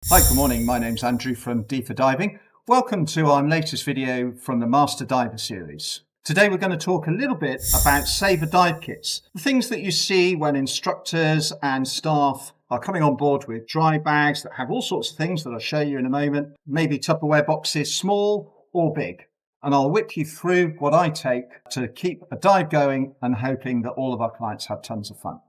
Hi, good morning. My name's Andrew from Deefer Diving. Welcome to our latest video from the Master Diver series. Today we're going to talk a little bit about saver dive kits, the things that you see when instructors and staff are coming on board with dry bags that have all sorts of things that I'll show you in a moment, maybe Tupperware boxes, small or big. And I'll whip you through what I take to keep a dive going and hoping that all of our clients have tons of fun.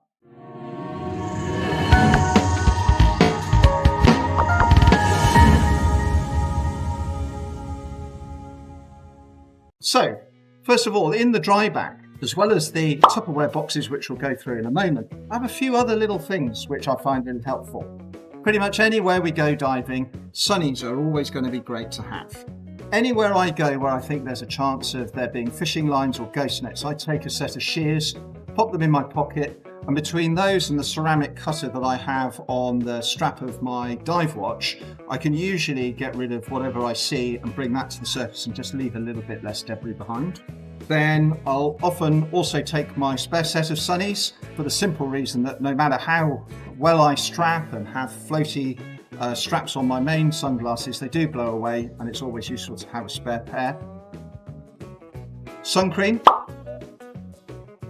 So, first of all, in the dry bag, as well as the Tupperware boxes, which we'll go through in a moment, I have a few other little things which I find really helpful. Pretty much anywhere we go diving, sunnies are always going to be great to have. Anywhere I go where I think there's a chance of there being fishing lines or ghost nets, I take a set of shears, pop them in my pocket, and between those and the ceramic cutter that I have on the strap of my dive watch, I can usually get rid of whatever I see and bring that to the surface and just leave a little bit less debris behind. Then I'll often also take my spare set of sunnies for the simple reason that no matter how well I strap and have floaty straps on my main sunglasses, they do blow away, and it's always useful to have a spare pair. Sun cream.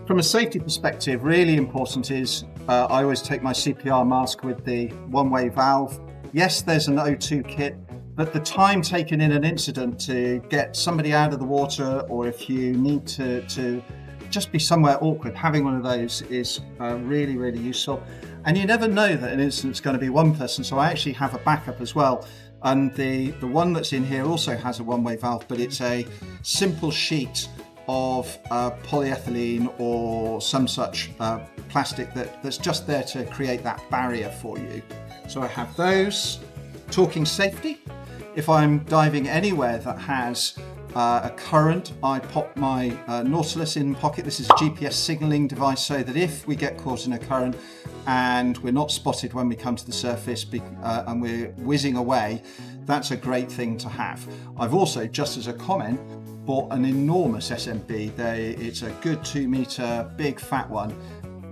From a safety perspective, really important is I always take my CPR mask with the one-way valve. Yes, there's an O2 kit, but the time taken in an incident to get somebody out of the water, or if you need to just be somewhere awkward, having one of those is really, really useful. And you never know that an incident's going to be one person, so I actually have a backup as well. And the one that's in here also has a one-way valve, but it's a simple sheet of polyethylene or some such plastic that's just there to create that barrier for you. So I have those. Talking safety, if I'm diving anywhere that has a current, I pop my Nautilus in pocket. This is a GPS signaling device so that if we get caught in a current and we're not spotted when we come to the surface and we're whizzing away, that's a great thing to have. I've also, just as a comment, bought an enormous SMB. It's a good 2 meter, big fat one.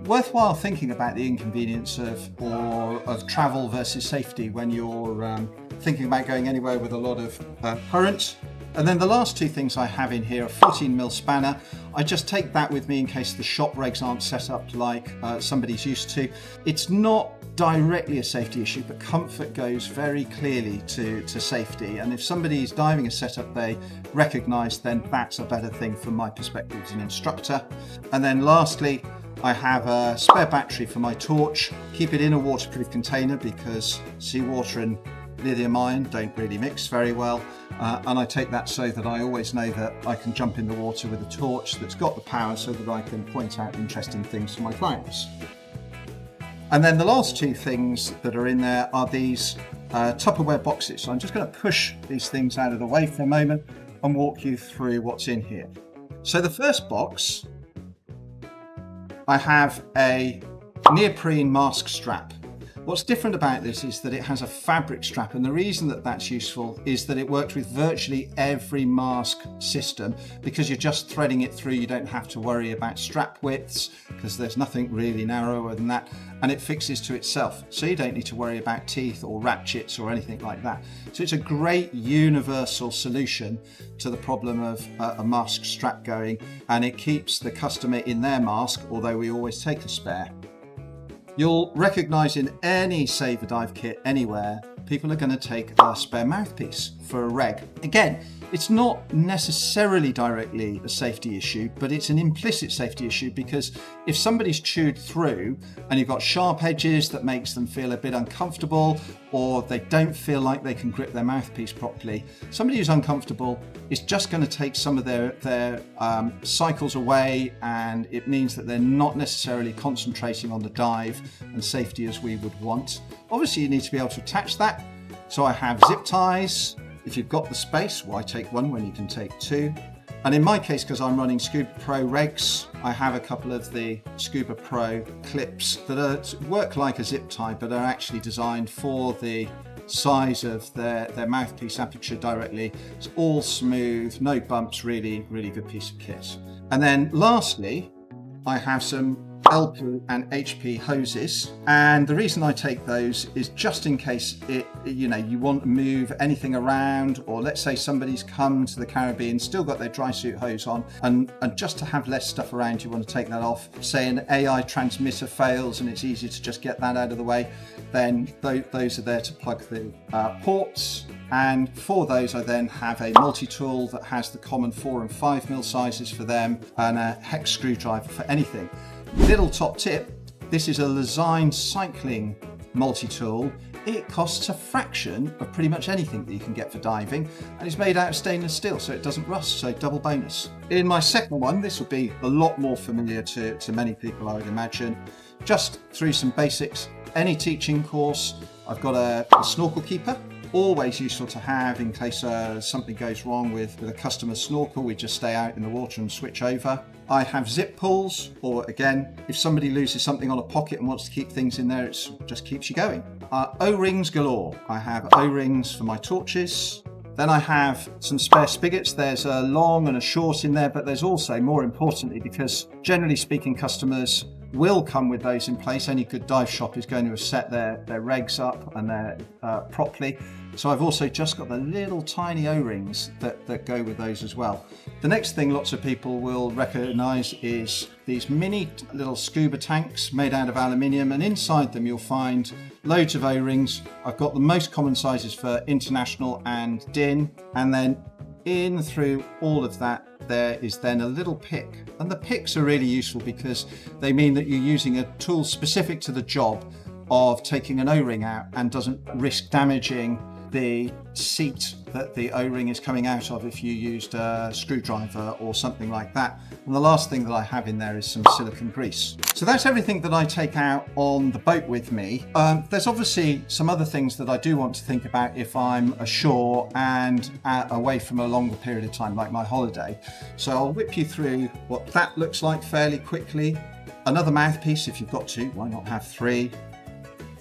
Worthwhile thinking about the inconvenience of travel versus safety when you're thinking about going anywhere with a lot of current. And then the last two things I have in here, a 14mm spanner. I just take that with me in case the shop regs aren't set up like somebody's used to. It's not directly a safety issue, but comfort goes very clearly to safety. And if somebody's diving a setup they recognise, then that's a better thing from my perspective as an instructor. And then lastly, I have a spare battery for my torch. Keep it in a waterproof container because seawater and lithium ion don't really mix very well. And I take that so that I always know that I can jump in the water with a torch that's got the power so that I can point out interesting things to my clients. And then the last two things that are in there are these Tupperware boxes. So I'm just going to push these things out of the way for a moment and walk you through what's in here. So the first box, I have a neoprene mask strap. What's different about this is that it has a fabric strap, and the reason that that's useful is that it works with virtually every mask system because you're just threading it through. You don't have to worry about strap widths because there's nothing really narrower than that, and it fixes to itself, so you don't need to worry about teeth or ratchets or anything like that. So it's a great universal solution to the problem of a mask strap going, and it keeps the customer in their mask, although we always take a spare. You'll recognise in any saver dive kit anywhere, people are going to take a spare mouthpiece for a reg. Again, it's not necessarily directly a safety issue, but it's an implicit safety issue because if somebody's chewed through and you've got sharp edges that makes them feel a bit uncomfortable, or they don't feel like they can grip their mouthpiece properly, somebody who's uncomfortable is just going to take some of their cycles away, and it means that they're not necessarily concentrating on the dive and safety as we would want. Obviously, you need to be able to attach that. So I have zip ties. If you've got the space, why take one when you can take two? And in my case, because I'm running Scuba Pro regs, I have a couple of the Scuba Pro clips that work like a zip tie, but are actually designed for the size of their mouthpiece aperture directly. It's all smooth, no bumps, really, really good piece of kit. And then lastly, I have some LP and HP hoses, and the reason I take those is just in case you want to move anything around, or let's say somebody's come to the Caribbean, still got their dry suit hose on, and just to have less stuff around, you want to take that off. Say an AI transmitter fails and it's easy to just get that out of the way, then those are there to plug the ports. And for those, I then have a multi-tool that has the common 4 and 5 mil sizes for them, and a hex screwdriver for anything. Little top tip, this is a Lezyne cycling multi-tool. It costs a fraction of pretty much anything that you can get for diving, and it's made out of stainless steel so it doesn't rust, so double bonus. In my second one, this will be a lot more familiar to many people, I would imagine. Just through some basics, any teaching course, I've got a snorkel keeper. Always useful to have in case something goes wrong with a customer's snorkel. We just stay out in the water and switch over. I have zip pulls, or again, if somebody loses something on a pocket and wants to keep things in there, it just keeps you going. O-rings galore. I have O-rings for my torches. Then I have some spare spigots. There's a long and a short in there, but there's also, more importantly, because generally speaking, customers will come with those in place. Any good dive shop is going to have set their regs up and they're properly. So I've also just got the little tiny O-rings that go with those as well. The next thing lots of people will recognize is these mini little scuba tanks made out of aluminium, and inside them you'll find loads of O-rings. I've got the most common sizes for international and DIN, and then in through all of that there is then a little pick, and the picks are really useful because they mean that you're using a tool specific to the job of taking an O-ring out and doesn't risk damaging the seat that the O-ring is coming out of if you used a screwdriver or something like that. And the last thing that I have in there is some silicone grease. So that's everything that I take out on the boat with me. There's obviously some other things that I do want to think about if I'm ashore and away from a longer period of time, like my holiday. So I'll whip you through what that looks like fairly quickly. Another mouthpiece if you've got to, why not have 3?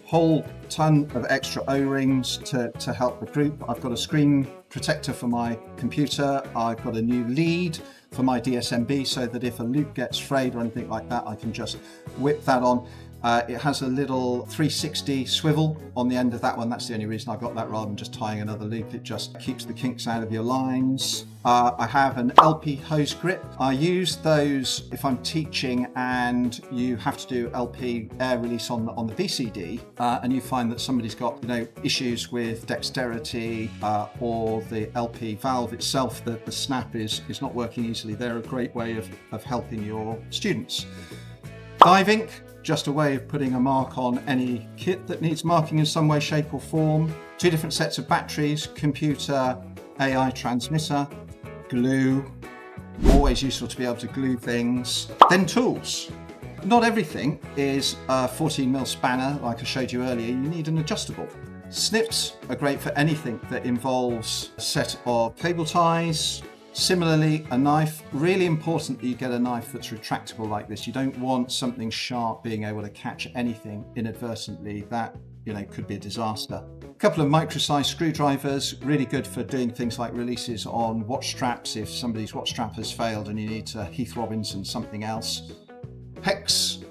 Whole ton of extra O-rings to help the group. I've got a screen protector for my computer. I've got a new lead for my DSMB so that if a loop gets frayed or anything like that, I can just whip that on. It has a little 360 swivel on the end of that one. That's the only reason I've got that rather than just tying another loop. It just keeps the kinks out of your lines. I have an LP hose grip. I use those if I'm teaching and you have to do LP air release on the VCD, and you find that somebody's got issues with dexterity or the LP valve itself, that the snap is not working easily. They're a great way of helping your students. Dive ink, just a way of putting a mark on any kit that needs marking in some way, shape or form. 2 different sets of batteries, computer, AI transmitter, glue, always useful to be able to glue things. Then tools. Not everything is a 14mm spanner like I showed you earlier. You need an adjustable. Snips are great for anything that involves a set of cable ties. Similarly, a knife, really important that you get a knife that's retractable like this. You don't want something sharp being able to catch anything inadvertently. That, could be a disaster. A couple of micro-sized screwdrivers, really good for doing things like releases on watch straps if somebody's watch strap has failed and you need to Heath Robinson something else. Hex,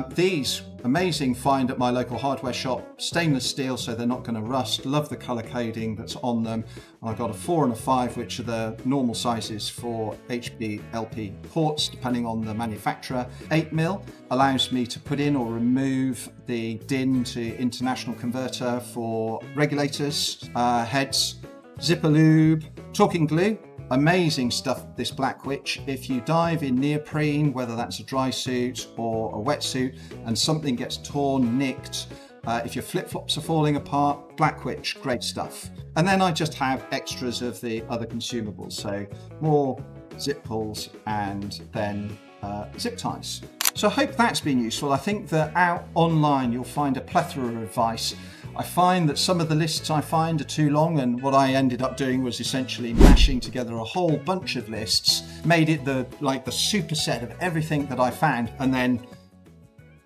these amazing find at my local hardware shop, stainless steel so they're not going to rust. Love the color coding that's on them. I've got a 4 and a 5, which are the normal sizes for HB LP ports depending on the manufacturer. 8mm allows me to put in or remove the DIN to international converter for regulators, heads. Zipper lube, talking glue. Amazing stuff, this Black Witch. If you dive in neoprene, whether that's a dry suit or a wetsuit, and something gets torn, nicked, if your flip-flops are falling apart, Black Witch, great stuff. And then I just have extras of the other consumables, so more zip pulls and then zip ties. So I hope that's been useful. I think that out online you'll find a plethora of advice. I find that some of the lists I find are too long, and what I ended up doing was essentially mashing together a whole bunch of lists, made it the superset of everything that I found, and then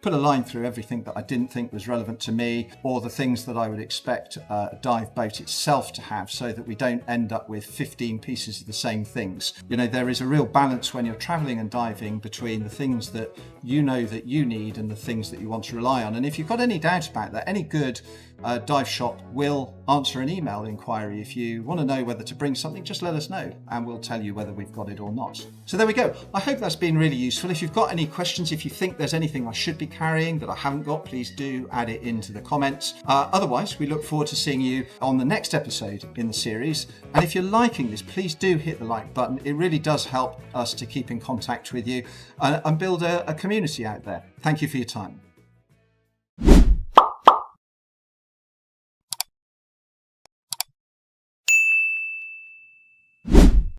put a line through everything that I didn't think was relevant to me or the things that I would expect a dive boat itself to have, so that we don't end up with 15 pieces of the same things. There is a real balance when you're traveling and diving between the things that you know that you need and the things that you want to rely on. And if you've got any doubt about that, any good dive shop will answer an email inquiry. If you want to know whether to bring something, just let us know and we'll tell you whether we've got it or not. So there we go. I hope that's been really useful. If you've got any questions, if you think there's anything I should be carrying that I haven't got, please do add it into the comments. Otherwise, we look forward to seeing you on the next episode in the series. And if you're liking this, please do hit the like button. It really does help us to keep in contact with you and build a community out there. Thank you for your time.